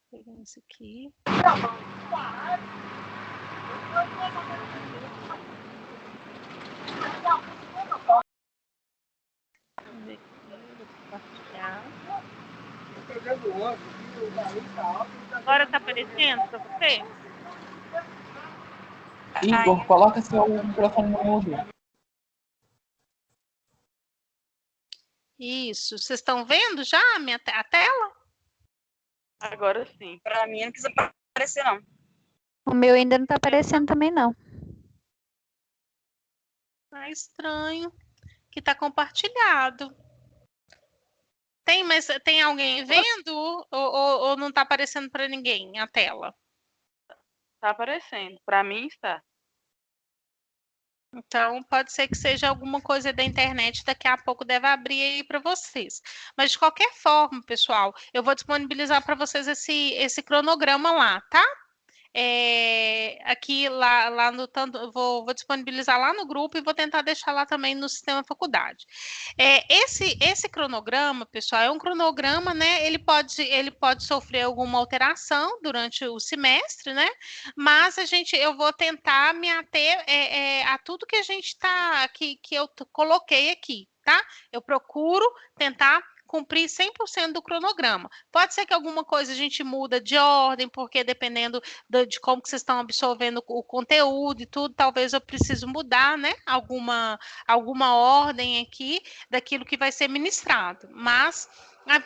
Pegando isso aqui. Vamos ver aqui, vou compartilhar. Agora tá aparecendo para você? Igor, coloca seu microfone no mudo. Isso. Vocês estão vendo já a tela? Agora sim. Para mim não quis aparecer, não. O meu ainda não está aparecendo também, não. Ah, estranho. Que está compartilhado. Mas tem alguém vendo ou não está aparecendo para ninguém a tela? Está aparecendo. Para mim está. Então, pode ser que seja alguma coisa da internet, daqui a pouco deve abrir aí para vocês. Mas, de qualquer forma, pessoal, eu vou disponibilizar para vocês esse cronograma lá, tá? Aqui, lá no tanto, vou disponibilizar lá no grupo e vou tentar deixar lá também no sistema faculdade. Esse cronograma, pessoal, é um cronograma, né? Ele pode sofrer alguma alteração durante o semestre, né? Mas eu vou tentar me ater a tudo que a gente que eu coloquei aqui, tá? Eu procuro tentar cumprir 100% do cronograma. Pode ser que alguma coisa a gente muda de ordem, porque dependendo de como que vocês estão absorvendo o conteúdo e tudo, talvez eu precise mudar, né? Alguma ordem aqui daquilo que vai ser ministrado. Mas,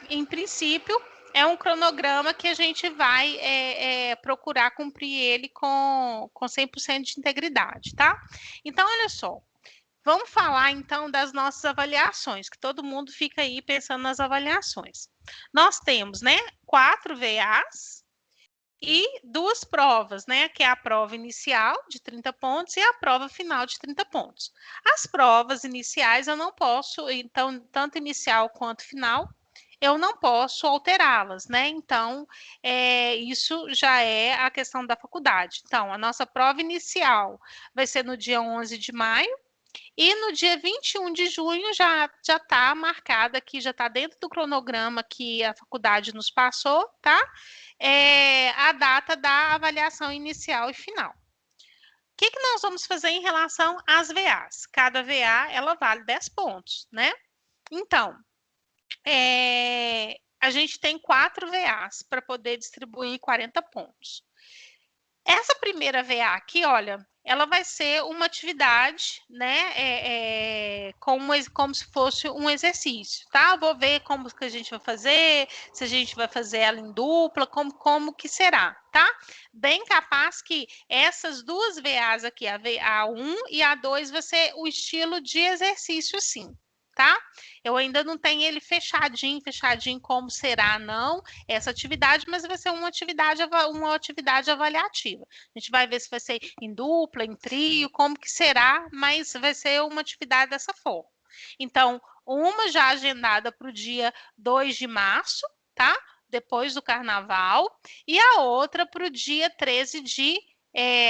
em princípio, é um cronograma que a gente vai procurar cumprir ele com 100% de integridade, tá? Então, olha só. Vamos falar, então, das nossas avaliações, que todo mundo fica aí pensando nas avaliações. Nós temos, né, 4 VAs e 2 provas, né, que é a prova inicial de 30 pontos e a prova final de 30 pontos. As provas iniciais eu não posso, então, tanto inicial quanto final, eu não posso alterá-las, né? Então, isso já é a questão da faculdade. Então, a nossa prova inicial vai ser no dia 11 de maio, e no dia 21 de junho já está marcada aqui, já está dentro do cronograma que a faculdade nos passou, tá? A data da avaliação inicial e final. O que nós vamos fazer em relação às VAs? Cada VA, ela vale 10 pontos, né? Então, a gente tem 4 VAs para poder distribuir 40 pontos. Essa primeira VA aqui, olha, ela vai ser uma atividade, né, como se fosse um exercício, tá? Vou ver como que a gente vai fazer, se a gente vai fazer ela em dupla, como que será, tá? Bem capaz que essas 2 VAs aqui, a VA1 e a 2, vai ser o estilo de exercício, sim. Tá? Eu ainda não tenho ele fechadinho como será, não, essa atividade, mas vai ser uma atividade avaliativa. A gente vai ver se vai ser em dupla, em trio, como que será, mas vai ser uma atividade dessa forma. Então, uma já agendada para o dia 2 de março, tá? Depois do carnaval, e a outra para o dia 13 de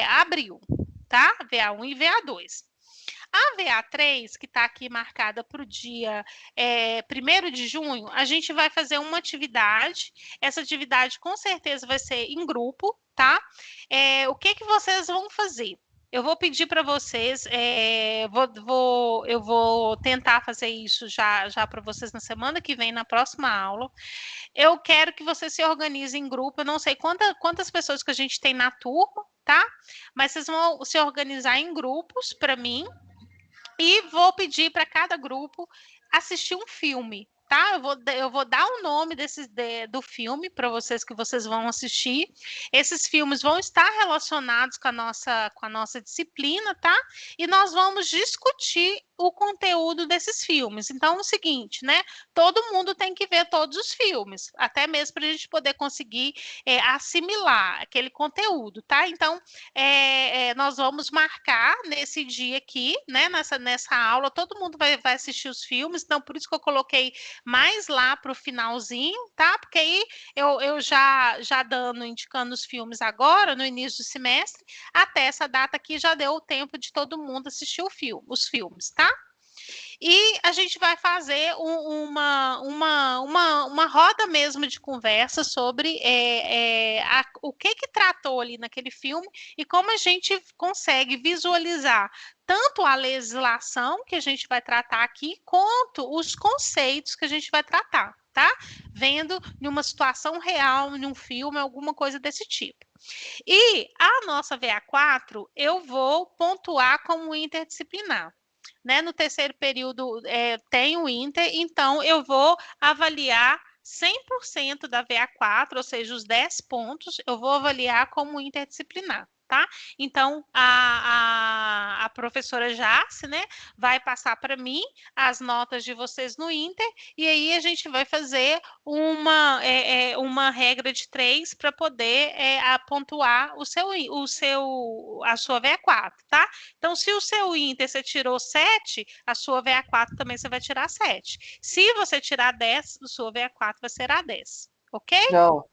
abril, tá? VA1 e VA2. A VA3, que está aqui marcada para o dia 1º de junho, a gente vai fazer uma atividade. Essa atividade, com certeza, vai ser em grupo, tá? O que vocês vão fazer? Eu vou pedir para vocês, eu vou tentar fazer isso já para vocês na semana que vem, na próxima aula. Eu quero que vocês se organizem em grupo. Eu não sei quantas pessoas que a gente tem na turma, tá? Mas vocês vão se organizar em grupos para mim. E vou pedir para cada grupo assistir um filme, tá? Eu vou dar o nome do filme para vocês que vocês vão assistir. Esses filmes vão estar relacionados com a nossa disciplina, tá? E nós vamos discutir o conteúdo desses filmes. Então, é o seguinte, né? Todo mundo tem que ver todos os filmes, até mesmo para a gente poder conseguir assimilar aquele conteúdo, tá? Então, nós vamos marcar nesse dia aqui, né? Nessa aula, todo mundo vai assistir os filmes, então por isso que eu coloquei mais lá para o finalzinho, tá? Porque aí eu já indicando os filmes agora, no início do semestre, até essa data aqui já deu o tempo de todo mundo assistir os filmes, tá? E a gente vai fazer uma roda mesmo de conversa sobre o que tratou ali naquele filme e como a gente consegue visualizar tanto a legislação que a gente vai tratar aqui, quanto os conceitos que a gente vai tratar, tá? Vendo em uma situação real, em um filme, alguma coisa desse tipo. E a nossa VA4, eu vou pontuar como interdisciplinar. Né? No terceiro período tem o Inter, então eu vou avaliar 100% da VA4, ou seja, os 10 pontos, eu vou avaliar como interdisciplinar. Tá? Então, a professora Jace, né, vai passar para mim as notas de vocês no Inter, e aí a gente vai fazer uma regra de 3 para poder pontuar a sua VA4, tá? Então, se o seu Inter você tirou 7, a sua VA4 também você vai tirar 7. Se você tirar 10, a sua VA4 vai ser a 10, ok? João,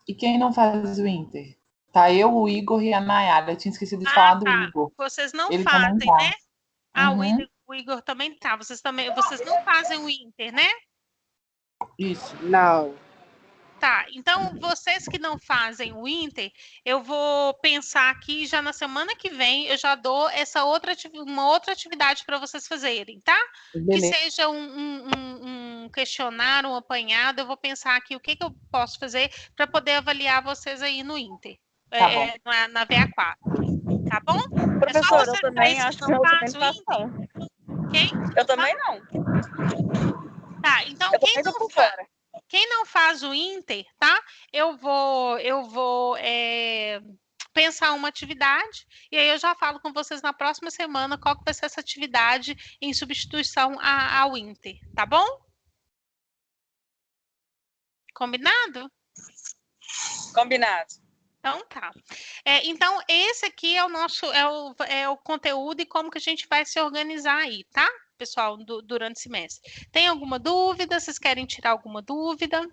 e quem não faz o Inter? Tá eu, o Igor e a Nayara. Eu tinha esquecido de falar do Igor. Vocês não Ele fazem, também tá. né? O Igor também tá. Vocês não fazem o Inter, né? Isso. Não. Tá, então vocês que não fazem o Inter, eu vou pensar aqui já na semana que vem, eu já dou uma outra atividade para vocês fazerem, tá? Beleza. Que seja um questionário, um apanhado, eu vou pensar aqui o que eu posso fazer para poder avaliar vocês aí no Inter, Tá na VA4, tá bom? Professor, eu você também faz acho que eu também não faço, não. Quem? Eu também não. Tá, então Eu também tô por fora. Quem não faz o Inter, tá? Eu vou pensar uma atividade e aí eu já falo com vocês na próxima semana qual que vai ser essa atividade em substituição ao Inter, tá bom? Combinado? Combinado. Então tá. Então esse aqui é o nosso o conteúdo e como que a gente vai se organizar aí, tá? Pessoal, durante o semestre. Tem alguma dúvida? Vocês querem tirar alguma dúvida?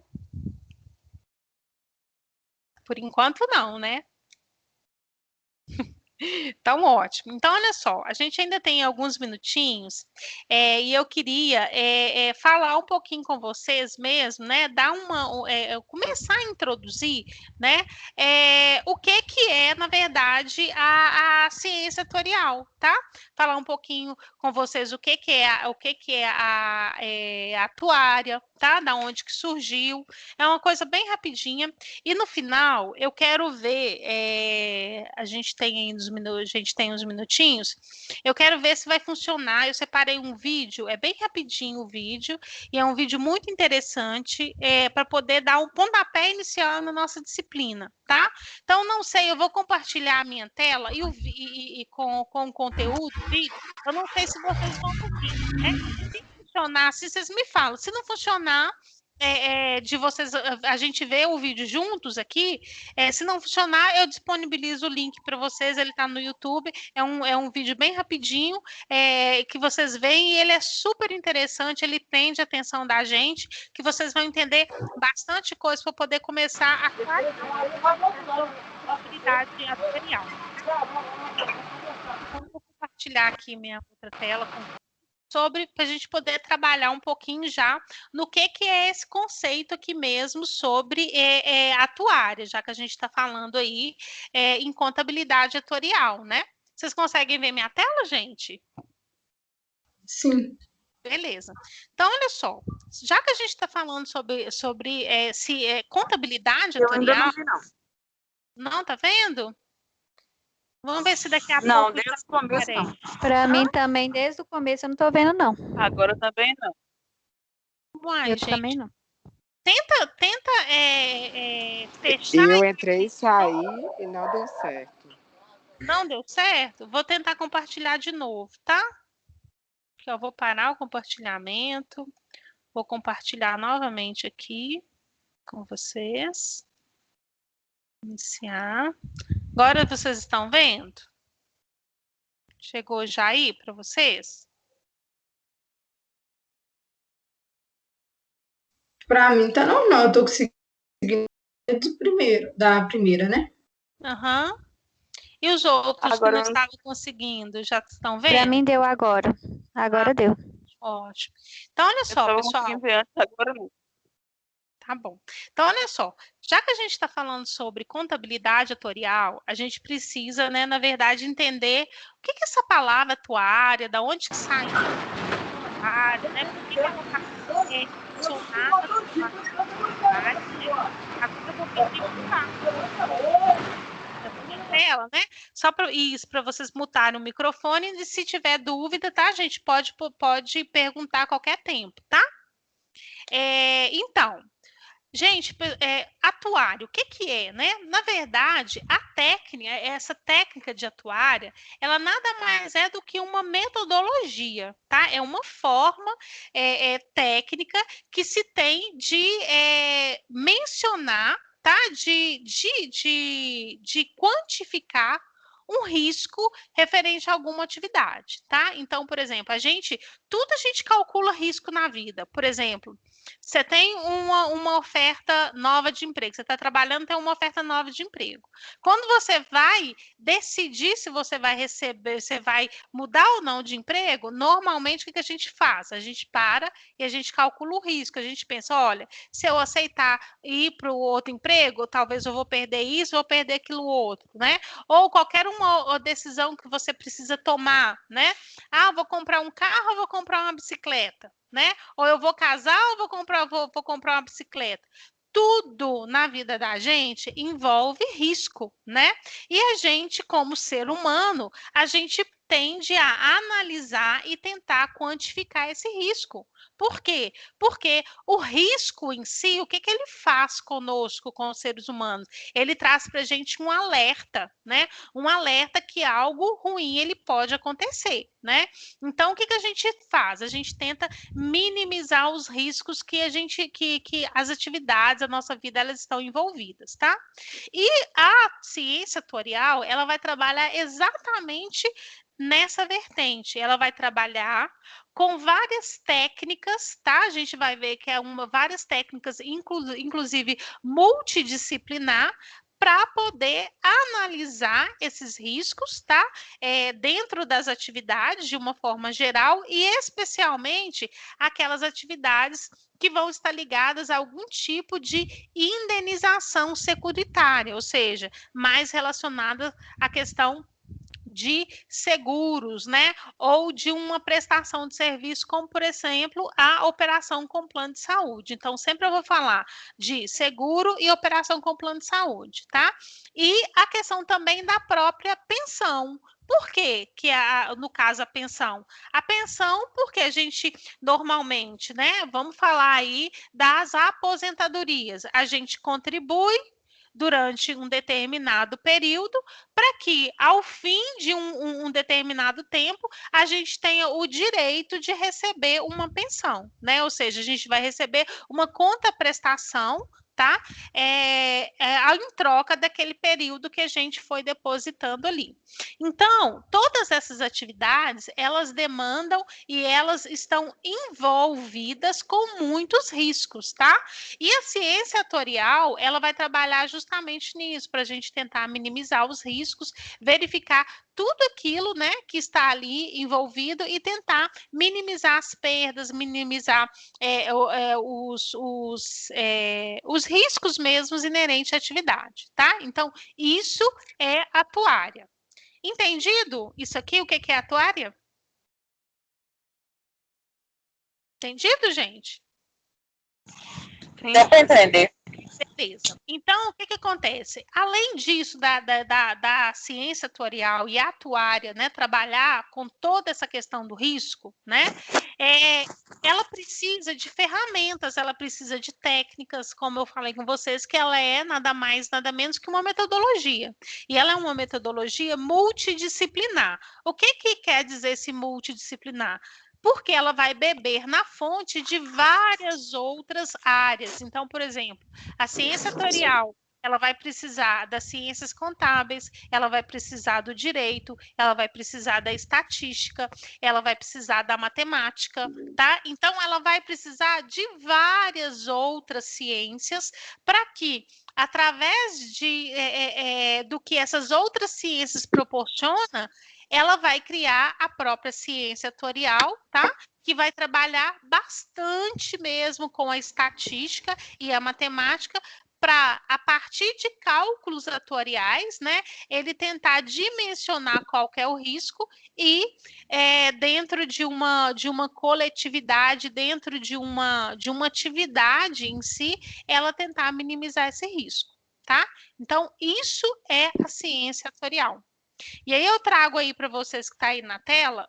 Por enquanto, não, né? Então, ótimo. Então, olha só, a gente ainda tem alguns minutinhos e eu queria falar um pouquinho com vocês mesmo, né? Começar a introduzir, né? O que é, na verdade, a ciência atuarial, tá? Falar um pouquinho com vocês o que é a atuária, tá? Da onde que surgiu. É uma coisa bem rapidinha. E no final, eu quero ver, a gente tem uns minutinhos, eu quero ver se vai funcionar. Eu separei um vídeo, é bem rapidinho o vídeo, e é um vídeo muito interessante para poder dar um pontapé inicial na nossa disciplina, tá? Então, não sei, eu vou compartilhar a minha tela com o conteúdo do vídeo. Eu não sei se vocês vão conseguir, né? Se funcionar, se vocês me falam. Se não funcionar, de vocês, a gente vê o vídeo juntos aqui, se não funcionar, eu disponibilizo o link para vocês, ele está no YouTube, é um vídeo bem rapidinho, que vocês veem, e ele é super interessante, ele prende a atenção da gente, que vocês vão entender bastante coisa para poder começar a habilidade atuarial. Então, vou compartilhar aqui minha outra tela para a gente poder trabalhar um pouquinho já no que é esse conceito aqui mesmo sobre atuária, já que a gente está falando aí em contabilidade atuarial, né? Vocês conseguem ver minha tela, gente? Sim. Beleza. Então, olha só, já que a gente está falando sobre contabilidade atuarial... Eu ainda não vi, não. Não, tá vendo? Vamos ver se daqui a pouco... Não, desde o começo não. Para mim também, desde o começo, eu não estou vendo, não. Agora também não. Uai, Eu gente, também não. Tenta fechar. Eu entrei e saí e não deu certo. Não deu certo? Vou tentar compartilhar de novo, tá? Eu vou parar o compartilhamento. Vou compartilhar novamente aqui com vocês. Iniciar. Agora vocês estão vendo? Chegou já aí para vocês? Para mim tá normal, eu tô conseguindo da primeira, né? Aham. E os outros Agora que não estavam conseguindo, já estão vendo? Para mim deu agora. Agora deu. Ótimo. Então, olha Eu só, tava pessoal. conseguindo ver antes, agora não. Tá bom. Então, olha só, já que a gente está falando sobre contabilidade atuarial, a gente precisa, né, na verdade, entender o que que é essa palavra atuária, da onde que sai a área, né, por que que ela está relacionada com a contabilidade, né? Agora eu vou pedir a minha tela, né? Só para isso, para vocês mutarem o microfone, e se tiver dúvida, tá, gente, pode perguntar a qualquer tempo, tá? Então, gente, atuário, o que que é, né? Na verdade, a técnica, essa técnica de atuária, ela nada mais é do que uma metodologia, tá? É uma forma técnica que se tem de mencionar, tá? De quantificar um risco referente a alguma atividade, tá? Então, por exemplo, tudo a gente calcula risco na vida. Por exemplo, você tem uma oferta nova de emprego, você está trabalhando, tem uma oferta nova de emprego. Quando você vai decidir se você vai receber, você vai mudar ou não de emprego, normalmente o que a gente faz? A gente para e a gente calcula o risco. A gente pensa, olha, se eu aceitar ir para o outro emprego, talvez eu vou perder isso, vou perder aquilo outro, né? Ou qualquer uma decisão que você precisa tomar, né? Ah, vou comprar um carro ou vou comprar uma bicicleta, né? Ou eu vou casar ou vou comprar uma bicicleta. Tudo na vida da gente envolve risco, né? E a gente, como ser humano, a gente tende a analisar e tentar quantificar esse risco. Por quê? Porque o risco em si, o que que ele faz conosco, com os seres humanos? Ele traz para a gente um alerta, né? Um alerta que algo ruim ele pode acontecer, né? Então, o que que a gente faz? A gente tenta minimizar os riscos que as atividades, a nossa vida, elas estão envolvidas, tá? E a ciência atuarial, ela vai trabalhar exatamente nessa vertente. Ela vai trabalhar com várias técnicas, tá? A gente vai ver que várias técnicas, inclusive multidisciplinar, para poder analisar esses riscos, tá? Dentro das atividades, de uma forma geral, e especialmente aquelas atividades que vão estar ligadas a algum tipo de indenização securitária, ou seja, mais relacionada à questão de seguros, né? Ou de uma prestação de serviço, como, por exemplo, a operação com plano de saúde. Então, sempre eu vou falar de seguro e operação com plano de saúde, tá? E a questão também da própria pensão. Por quê que, no caso, a pensão? A pensão, porque a gente normalmente, né? Vamos falar aí das aposentadorias. A gente contribui durante um determinado período, para que, ao fim de um determinado tempo, a gente tenha o direito de receber uma pensão, né? Ou seja, a gente vai receber uma contraprestação, tá? Em troca daquele período que a gente foi depositando ali. Então, todas essas atividades, elas demandam e elas estão envolvidas com muitos riscos, tá? E a ciência atuarial, ela vai trabalhar justamente nisso, para a gente tentar minimizar os riscos, verificar tudo aquilo, né, que está ali envolvido e tentar minimizar as perdas, minimizar os riscos mesmos inerentes à atividade, tá? Então, isso é atuária. Entendido isso aqui? O que é atuária? Entendido, gente? Dá para entender. Beleza. Então, o que que acontece? Além disso, da ciência atuarial e atuária, né, trabalhar com toda essa questão do risco, né, ela precisa de ferramentas, ela precisa de técnicas, como eu falei com vocês, que ela é nada mais, nada menos que uma metodologia. E ela é uma metodologia multidisciplinar. O que que quer dizer esse multidisciplinar? Porque ela vai beber na fonte de várias outras áreas. Então, por exemplo, a ciência atuarial, ela vai precisar das ciências contábeis, ela vai precisar do direito, ela vai precisar da estatística, ela vai precisar da matemática, tá? Então, ela vai precisar de várias outras ciências para que através do que essas outras ciências proporcionam, ela vai criar a própria ciência atuarial, tá? Que vai trabalhar bastante mesmo com a estatística e a matemática para, a partir de cálculos atuariais, né, ele tentar dimensionar qual que é o risco e dentro de uma coletividade, dentro de uma atividade em si, ela tentar minimizar esse risco, tá? Então, isso é a ciência atuarial. E aí eu trago aí para vocês que está aí na tela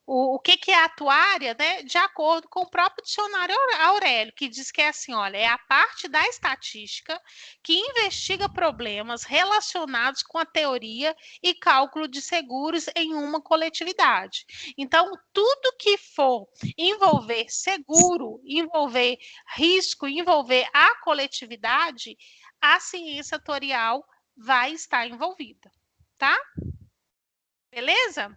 o que é a atuária, né? De acordo com o próprio dicionário Aurélio, que diz que é assim, olha, é a parte da estatística que investiga problemas relacionados com a teoria e cálculo de seguros em uma coletividade. Então, tudo que for envolver seguro, envolver risco, envolver a coletividade, a ciência atuarial vai estar envolvida, tá? Beleza?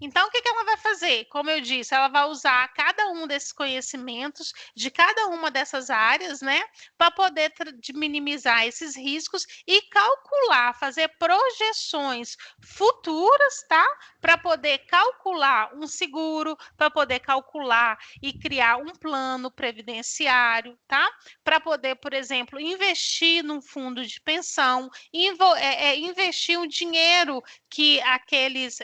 Então, o que ela vai fazer? Como eu disse, ela vai usar cada um desses conhecimentos de cada uma dessas áreas, né, para poder minimizar esses riscos e calcular, fazer projeções futuras, tá? Para poder calcular um seguro, para poder calcular e criar um plano previdenciário, tá? Para poder, por exemplo, investir num fundo de pensão, investir um dinheiro que aqueles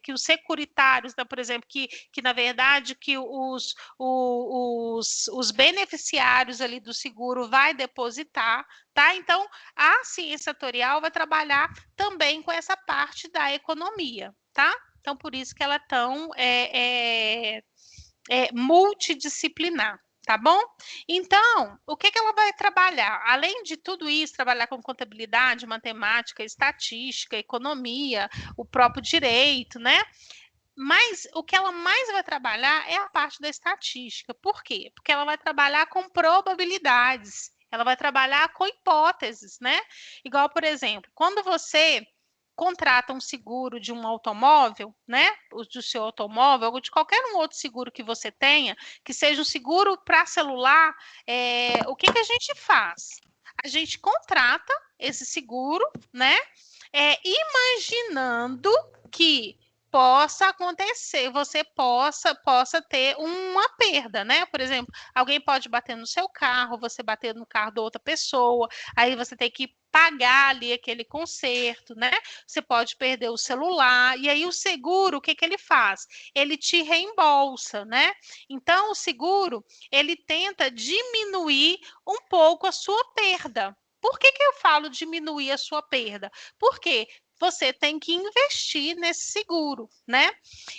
que os securitários, né, por exemplo, que na verdade que os beneficiários ali do seguro vai depositar, tá? Então a ciência atuarial vai trabalhar também com essa parte da economia, tá? Então por isso que ela é tão multidisciplinar. Tá bom? Então, o que ela vai trabalhar? Além de tudo isso, trabalhar com contabilidade, matemática, estatística, economia, o próprio direito, né? Mas o que ela mais vai trabalhar é a parte da estatística. Por quê? Porque ela vai trabalhar com probabilidades, ela vai trabalhar com hipóteses, né? Igual, por exemplo, quando você contrata um seguro de um automóvel, né? Do seu automóvel, ou de qualquer um outro seguro que você tenha, que seja um seguro para celular, o que a gente faz? A gente contrata esse seguro, né? Imaginando que possa acontecer, você possa ter uma perda, né? Por exemplo, alguém pode bater no seu carro, você bater no carro da outra pessoa, aí você tem que pagar ali aquele conserto, né? Você pode perder o celular, e aí o seguro, o que ele faz? Ele te reembolsa, né? Então, o seguro, ele tenta diminuir um pouco a sua perda. Por que eu falo diminuir a sua perda? Porque você tem que investir nesse seguro, né?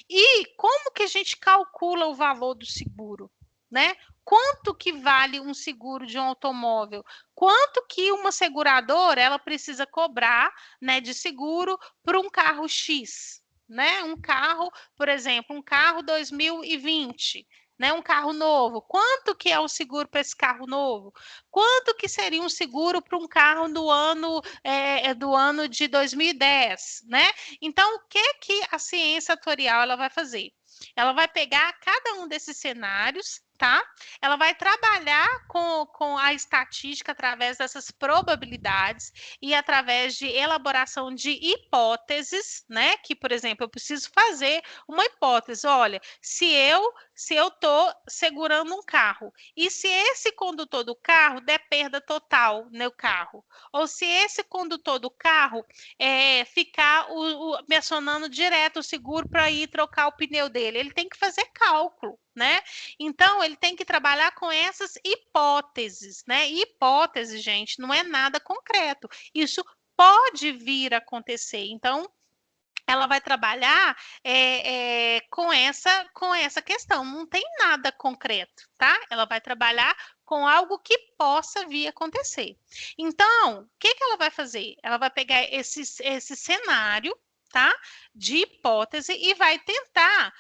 E como que a gente calcula o valor do seguro, né? Quanto que vale um seguro de um automóvel? Quanto que uma seguradora ela precisa cobrar, né, de seguro para um carro X, né? Um carro, por exemplo, um carro 2020, né? Um carro novo. Quanto que é o seguro para esse carro novo? Quanto que seria um seguro para um carro do ano de 2010, né? Então, o que a ciência atuarial ela vai fazer? Ela vai pegar cada um desses cenários, tá? Ela vai trabalhar com a estatística através dessas probabilidades e através de elaboração de hipóteses, né? Que, por exemplo, eu preciso fazer uma hipótese. Olha, se eu estou segurando um carro e se esse condutor do carro der perda total no carro, ou se esse condutor do carro ficar me acionando direto o seguro para ir trocar o pneu dele, ele tem que fazer cálculo, né? Então, ele tem que trabalhar com essas hipóteses, né? Hipótese, gente, não é nada concreto. Isso pode vir a acontecer. Então, ela vai trabalhar com essa questão. Não tem nada concreto, tá? Ela vai trabalhar com algo que possa vir a acontecer. Então, o que ela vai fazer? Ela vai pegar esse cenário, tá? De hipótese e vai tentar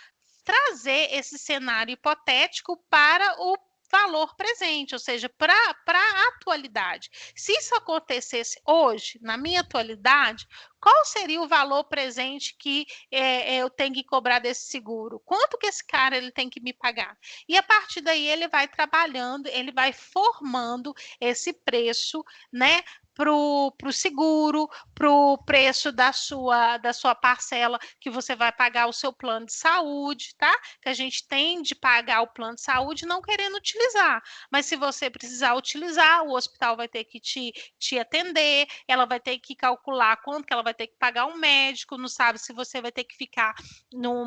trazer esse cenário hipotético para o valor presente, ou seja, para a atualidade. Se isso acontecesse hoje, na minha atualidade, qual seria o valor presente que eu tenho que cobrar desse seguro? Quanto que esse cara ele tem que me pagar? E a partir daí ele vai trabalhando, ele vai formando esse preço, né? Para o seguro, para o preço da sua parcela que você vai pagar o seu plano de saúde, tá? Que a gente tem de pagar o plano de saúde não querendo utilizar, mas se você precisar utilizar, o hospital vai ter que te atender, ela vai ter que calcular quanto que ela vai ter que pagar um médico, não sabe se você vai ter que ficar num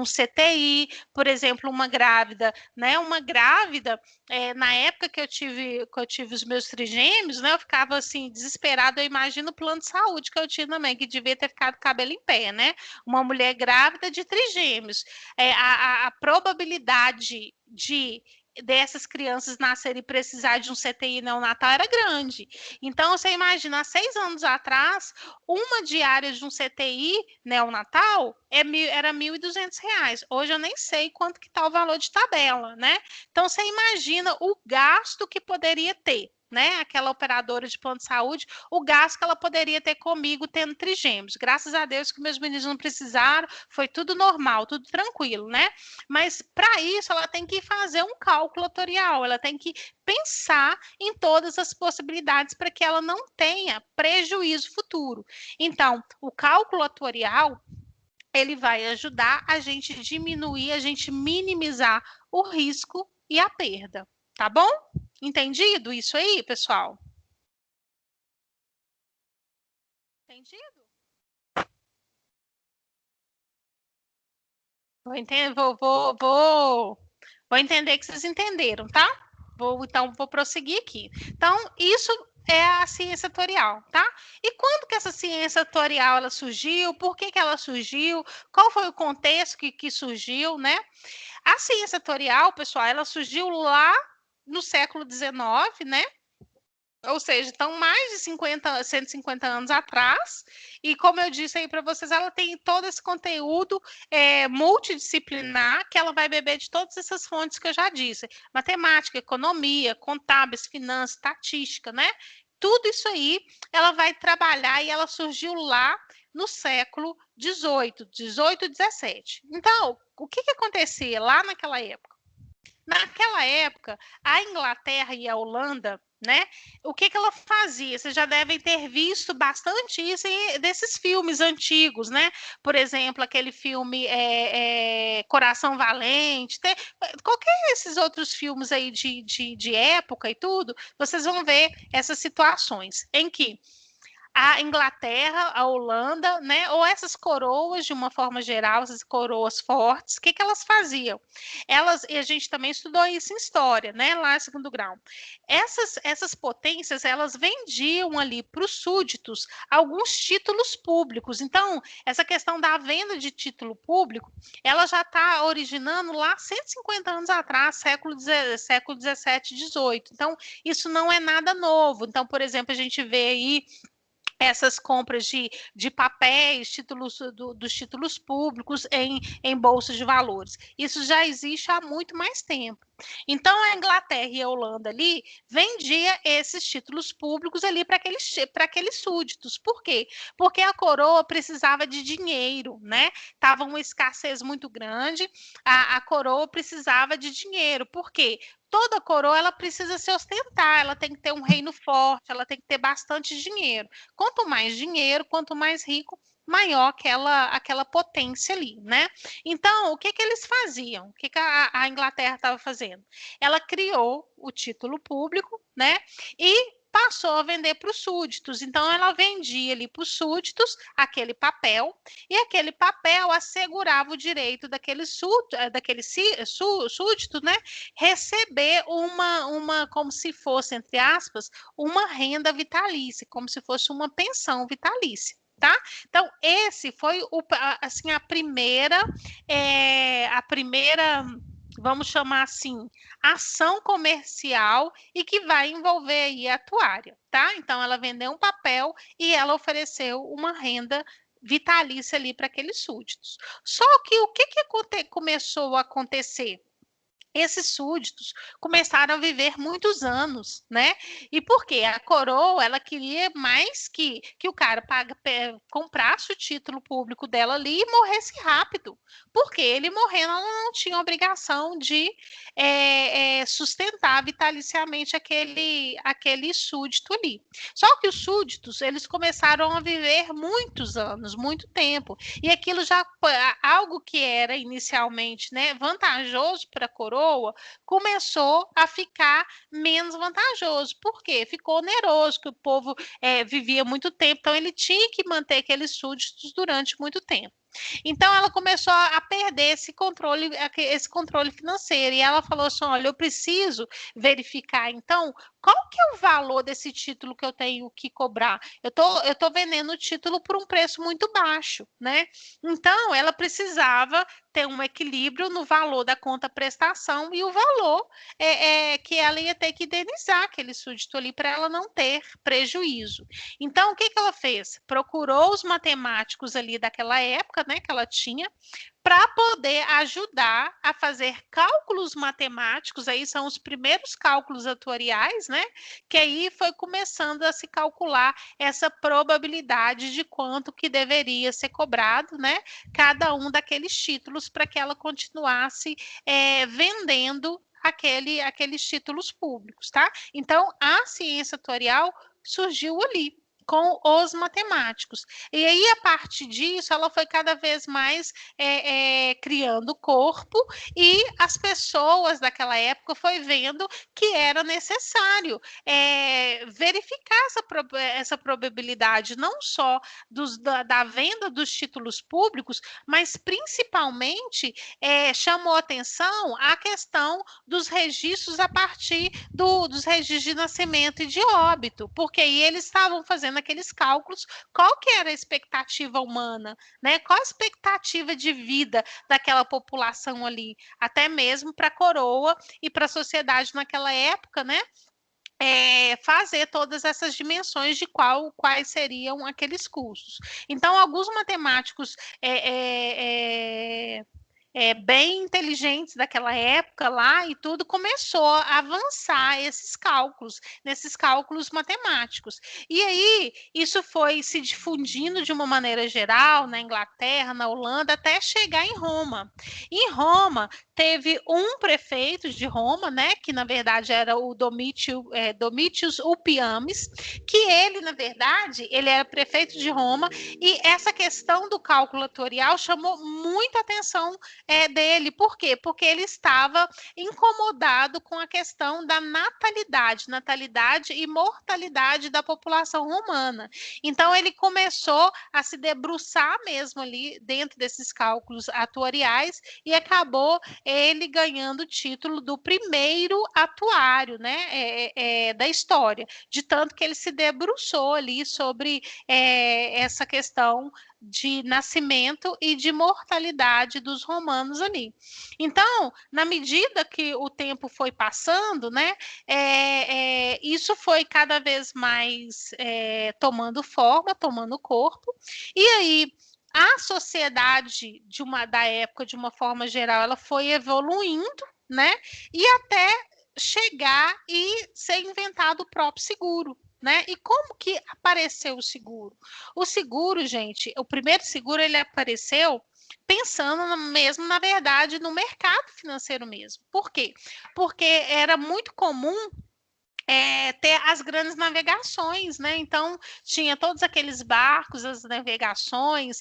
CTI, por exemplo, uma grávida, né? Uma grávida, na época que eu tive os meus trigêmeos, né? Eu ficava assim, desesperada, eu imagino o plano de saúde que eu tinha também, que devia ter ficado cabelo em pé, né? Uma mulher grávida de trigêmeos. A probabilidade dessas crianças nascerem e precisar de um CTI neonatal era grande. Então, você imagina, há 6 anos atrás, uma diária de um CTI neonatal era R$ 1.200. Hoje eu nem sei quanto que está o valor de tabela, né? Então, você imagina o gasto que poderia ter, né? Aquela operadora de plano de saúde, o gasto que ela poderia ter comigo tendo trigêmeos. Graças a Deus que meus meninos não precisaram, foi tudo normal, tudo tranquilo, né? Mas para isso ela tem que fazer um cálculo atorial, ela tem que pensar em todas as possibilidades para que ela não tenha prejuízo futuro. Então, o cálculo atorial ele vai ajudar a gente diminuir, a gente minimizar o risco e a perda, tá bom? Entendido isso aí, pessoal? Entendido? Vou entender que vocês entenderam, tá? Então, vou prosseguir aqui. Então, isso é a ciência atorial, tá? E quando que essa ciência atorial ela surgiu? Por que ela surgiu? Qual foi o contexto que surgiu, né? A ciência atorial, pessoal, ela surgiu lá no século XIX, né? Ou seja, estão mais de 150 anos atrás, e como eu disse aí para vocês, ela tem todo esse conteúdo multidisciplinar que ela vai beber de todas essas fontes que eu já disse: matemática, economia, contábeis, finanças, estatística, né? Tudo isso aí ela vai trabalhar e ela surgiu lá no século XVIII, XVIII, XVII. Então, o que acontecia lá naquela época? Naquela época, a Inglaterra e a Holanda, né? O que ela fazia? Vocês já devem ter visto bastante isso desses filmes antigos, né? Por exemplo, aquele filme Coração Valente, qualquer desses outros filmes aí de época e tudo, vocês vão ver essas situações em que a Inglaterra, a Holanda, né, ou essas coroas, de uma forma geral, essas coroas fortes, o que elas faziam? E a gente também estudou isso em história, né, lá em segundo grau. Essas potências, elas vendiam ali para os súditos alguns títulos públicos. Então, essa questão da venda de título público, ela já está originando lá 150 anos atrás, século 17, 18. Então, isso não é nada novo. Então, por exemplo, a gente vê aí essas compras de papéis, dos títulos públicos em bolsas de valores. Isso já existe há muito mais tempo. Então, a Inglaterra e a Holanda ali vendia esses títulos públicos ali para aqueles súditos. Por quê? Porque a coroa precisava de dinheiro, né? Tava uma escassez muito grande, a coroa precisava de dinheiro. Por quê? Toda coroa ela precisa se ostentar, ela tem que ter um reino forte, ela tem que ter bastante dinheiro. Quanto mais dinheiro, quanto mais rico, maior aquela potência ali, né? Então, o que eles faziam? O que a Inglaterra estava fazendo? Ela criou o título público, né? E passou a vender para os súditos. Então, ela vendia ali para os súditos aquele papel, e aquele papel assegurava o direito daquele súdito, né? Receber como se fosse, entre aspas, uma renda vitalícia, como se fosse uma pensão vitalícia. Tá? Então, esse foi assim, a primeira, vamos chamar assim, ação comercial e que vai envolver aí a atuária, tá? Então, ela vendeu um papel e ela ofereceu uma renda vitalícia ali para aqueles súditos. Só que o que começou a acontecer? esses súditos começaram a viver muitos anos, né? E por quê? A coroa, ela queria mais que o cara comprasse o título público dela ali e morresse rápido. Porque ele morrendo, ela não tinha obrigação de sustentar vitaliciamente aquele súdito ali. Só que os súditos, eles começaram a viver muitos anos, muito tempo. E aquilo já, algo que era inicialmente, né, vantajoso para a coroa, começou a ficar menos vantajoso. Por quê? Ficou oneroso, que o povo vivia muito tempo, então ele tinha que manter aqueles súditos durante muito tempo. Então ela começou a perder esse controle financeiro, e ela falou assim: olha, eu preciso verificar então qual que é o valor desse título que eu tenho que cobrar. Eu tô vendendo o título por um preço muito baixo, né? Então ela precisava ter um equilíbrio no valor da conta prestação e o valor que ela ia ter que indenizar aquele súdito ali para ela não ter prejuízo. Então, o que ela fez? Procurou os matemáticos ali daquela época, né, que ela tinha, para poder ajudar a fazer cálculos matemáticos. Aí são os primeiros cálculos atuariais, né? Que aí foi começando a se calcular essa probabilidade de quanto que deveria ser cobrado, né? Cada um daqueles títulos para que ela continuasse vendendo aqueles títulos públicos, tá? Então, a ciência atuarial surgiu ali, com os matemáticos. E aí, a partir disso, ela foi cada vez mais criando corpo, e as pessoas daquela época foi vendo que era necessário verificar essa probabilidade, não só da venda dos títulos públicos, mas principalmente chamou atenção a questão dos registros a partir dos registros de nascimento e de óbito, porque aí eles estavam fazendo aqueles cálculos, qual que era a expectativa humana, né? Qual a expectativa de vida daquela população ali, até mesmo para a coroa e para a sociedade naquela época, né? Fazer todas essas dimensões de quais seriam aqueles custos. Então, alguns matemáticos bem inteligentes daquela época lá e tudo, começou a avançar nesses cálculos matemáticos. E aí, isso foi se difundindo de uma maneira geral, na Inglaterra, na Holanda, até chegar em Roma. Em Roma, teve um prefeito de Roma, né, que na verdade era o Domitius Ulpiamis, que ele, na verdade, ele era prefeito de Roma, e essa questão do cálculo atuarial chamou muita atenção dele. Por quê? Porque ele estava incomodado com a questão da natalidade e mortalidade da população romana. Então, ele começou a se debruçar mesmo ali dentro desses cálculos atuariais, e acabou ele ganhando o título do primeiro atuário, né, da história, de tanto que ele se debruçou ali sobre essa questão de nascimento e de mortalidade dos romanos ali. Então, na medida que o tempo foi passando, né, isso foi cada vez mais tomando forma, tomando corpo, e aí a sociedade da época, de uma forma geral, ela foi evoluindo, né, e até chegar e ser inventado o próprio seguro. Né? E como que apareceu o seguro? O seguro, gente, o primeiro seguro, ele apareceu pensando mesmo, na verdade, no mercado financeiro mesmo. Por quê? Porque era muito comum ter as grandes navegações, né? Então, tinha todos aqueles barcos, as navegações,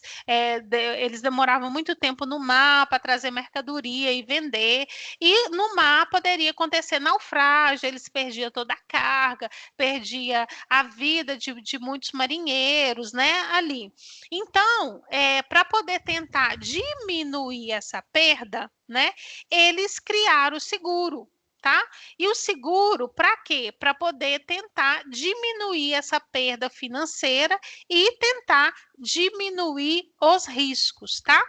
eles demoravam muito tempo no mar para trazer mercadoria e vender, e no mar poderia acontecer naufrágio, eles perdiam toda a carga, perdia a vida de muitos marinheiros, né? Ali. Então, para poder tentar diminuir essa perda, né? Eles criaram o seguro. Tá? E o seguro, para quê? Para poder tentar diminuir essa perda financeira e tentar diminuir os riscos, tá?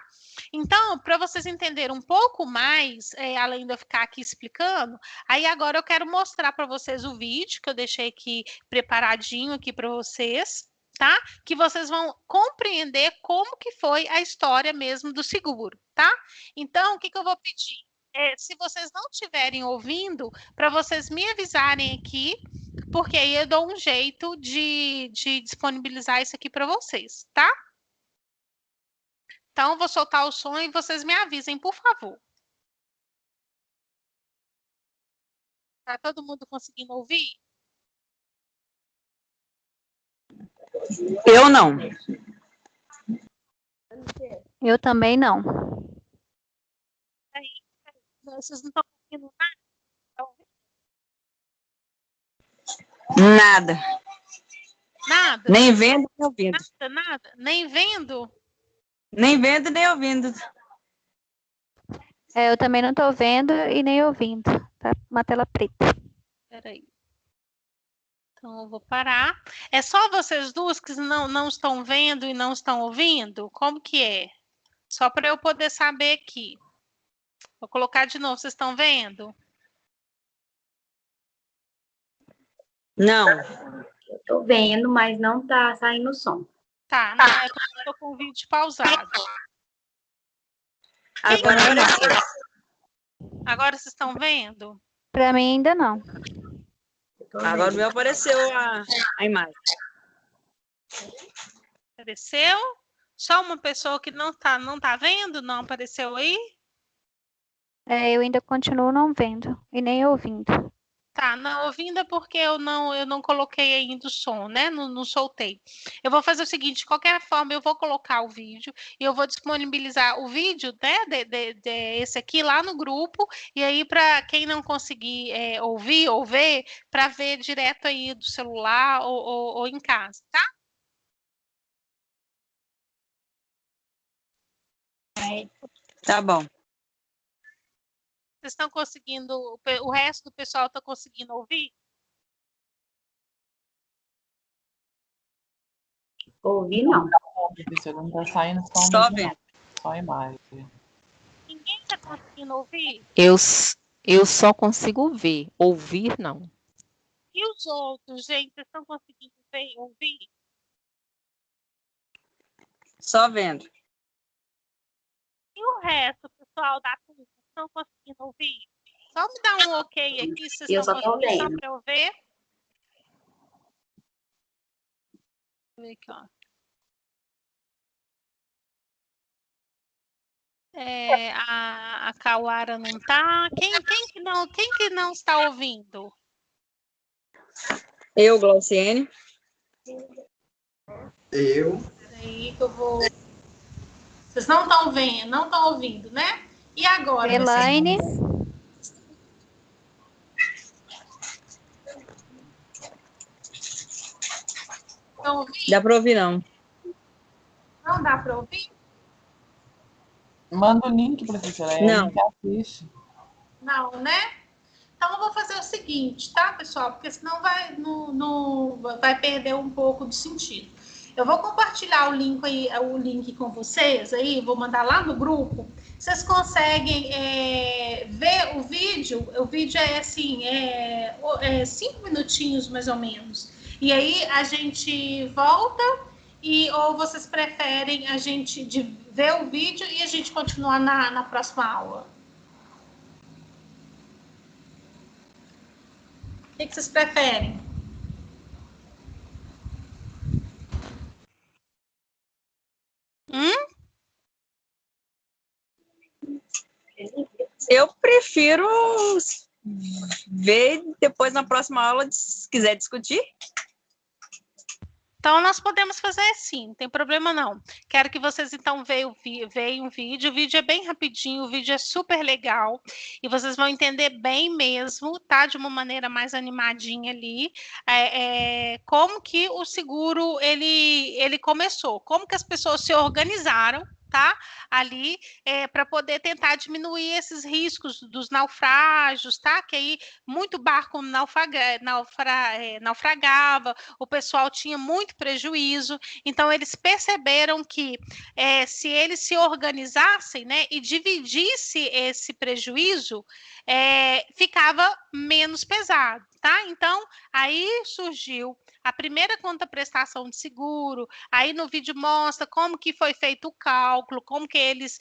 Então, para vocês entenderem um pouco mais, além de eu ficar aqui explicando, aí agora eu quero mostrar para vocês o vídeo que eu deixei aqui preparadinho aqui para vocês, tá? Que vocês vão compreender como que foi a história mesmo do seguro, tá? Então, o que eu vou pedir? se vocês não estiverem ouvindo, para vocês me avisarem aqui, porque aí eu dou um jeito de disponibilizar isso aqui para vocês, tá? Então, eu vou soltar o som e vocês me avisem, por favor. Tá todo mundo conseguindo ouvir? Eu não. Eu também não. Vocês não estão ouvindo Nada. nada? Nem vendo, nem ouvindo. Nada? Nem vendo? Nem vendo, nem ouvindo. Eu também não tô vendo e nem ouvindo. Tá uma tela preta. Peraí. Então, eu vou parar. É só vocês duas que não estão vendo e não estão ouvindo? Como que é? Só para eu poder saber aqui. Vou colocar de novo. Vocês estão vendo? Não. Eu tô vendo, mas não tá saindo som. Tá, não, eu tô com o vídeo pausado. Agora apareceu. Agora vocês estão vendo? Para mim ainda não. Agora o meu apareceu a imagem. Apareceu? Só uma pessoa que não tá vendo? Não apareceu aí? Eu ainda continuo não vendo e nem ouvindo. Tá, não ouvindo é porque eu não coloquei ainda o som, né? Não soltei. Eu vou fazer o seguinte, de qualquer forma, eu vou colocar o vídeo e eu vou disponibilizar o vídeo, né, esse aqui lá no grupo, e aí para quem não conseguir ouvir ou ver, para ver direto aí do celular ou em casa, tá? Tá bom. Vocês estão conseguindo, o resto do pessoal está conseguindo ouvir? Ouvir, não. Professor, não tá saindo som Só mesmo, vendo. não. Só a imagem. Ninguém está conseguindo ouvir? Eu só consigo ver, ouvir não. E os outros, gente, vocês estão conseguindo ver, ouvir? Só vendo. E o resto, pessoal da turma, estão conseguindo ouvir? Só me dá um ok aqui, se vocês Eu estão só tô conseguindo, só vendo. para eu ver. Deixa eu ver aqui, ó. A Cauara não tá. Quem que não está ouvindo? Eu, Glauciene. Eu. Peraí que eu vou. Vocês não estão vendo, não estão ouvindo, né? E agora? Elaine, Estão ouvindo? Dá para ouvir, não. Não dá para ouvir? Manda o link, professora. Aí Não. a gente assiste. Não, né? Então eu vou fazer o seguinte, tá, pessoal? Porque senão vai perder um pouco do sentido. Eu vou compartilhar o link com vocês aí, vou mandar lá no grupo. Vocês conseguem ver o vídeo? O vídeo é assim, 5 minutinhos mais ou menos. E aí a gente volta ou vocês preferem a gente ver o vídeo e a gente continuar na próxima aula? O que vocês preferem? Eu prefiro ver depois na próxima aula, se quiser discutir. Então, nós podemos fazer assim, não tem problema não. Quero que vocês, então, vejam um vídeo. O vídeo é bem rapidinho, o vídeo é super legal. E vocês vão entender bem mesmo, tá? De uma maneira mais animadinha ali. Como que o seguro, ele começou. Como que as pessoas se organizaram, tá? Ali, para poder tentar diminuir esses riscos dos naufrágios, tá? Que aí muito barco naufragava, o pessoal tinha muito prejuízo, então eles perceberam que se eles se organizassem, né, e dividisse esse prejuízo, ficava menos pesado, tá? Então, aí surgiu a primeira contraprestação de seguro, aí no vídeo mostra como que foi feito o cálculo, como que eles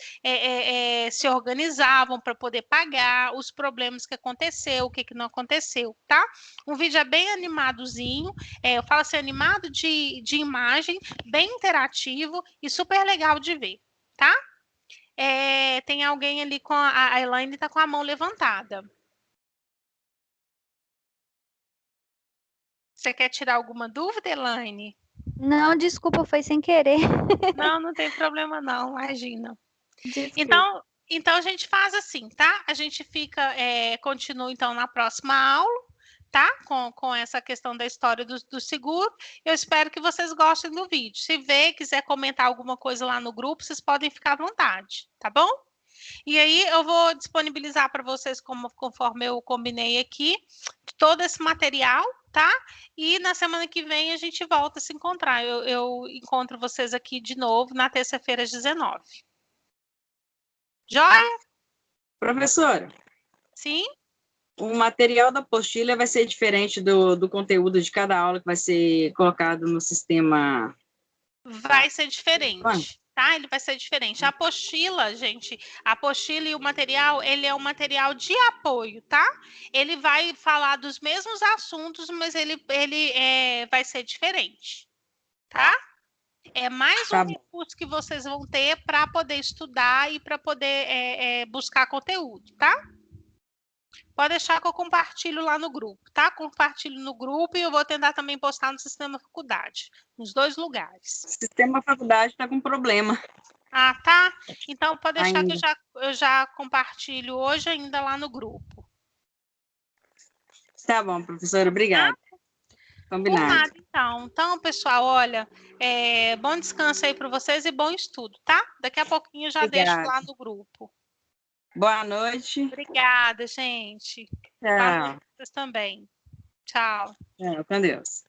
se organizavam para poder pagar, os problemas que aconteceu, o que não aconteceu, tá? O vídeo é bem animadozinho, eu falo assim, animado de imagem, bem interativo e super legal de ver, tá? Tem alguém ali com a Elaine está com a mão levantada. Você quer tirar alguma dúvida, Elaine? Não, desculpa, foi sem querer. Não, não tem problema não, imagina. Desculpa. Então a gente faz assim, tá? A gente continua então na próxima aula, tá? Com essa questão da história do seguro. Eu espero que vocês gostem do vídeo. Se quiser comentar alguma coisa lá no grupo, vocês podem ficar à vontade, tá bom? E aí eu vou disponibilizar para vocês, conforme eu combinei aqui, todo esse material, tá? E na semana que vem a gente volta a se encontrar. Eu encontro vocês aqui de novo na terça-feira às 19h. Joia? Professora, Sim? o material da apostila vai ser diferente do conteúdo de cada aula que vai ser colocado no sistema? Vai ser diferente, tá? Ele vai ser diferente. A apostila, gente, a apostila e o material, ele é um material de apoio, tá? Ele vai falar dos mesmos assuntos, mas ele vai ser diferente, tá? É mais um recurso que vocês vão ter para poder estudar e para poder buscar conteúdo, tá? Pode deixar que eu compartilho lá no grupo, tá? Compartilho no grupo e eu vou tentar também postar no Sistema Faculdade, nos 2 lugares. O Sistema Faculdade está com problema. Ah, tá? Então pode deixar que eu já compartilho hoje ainda lá no grupo. Tá bom, professora, obrigada. Combinado. Por nada, então. Então, pessoal, olha, bom descanso aí para vocês e bom estudo, tá? Daqui a pouquinho eu já deixo lá no grupo. Boa noite. Obrigada, gente. Tchau. Boa noite para vocês também. Tchau. Tchau, com Deus.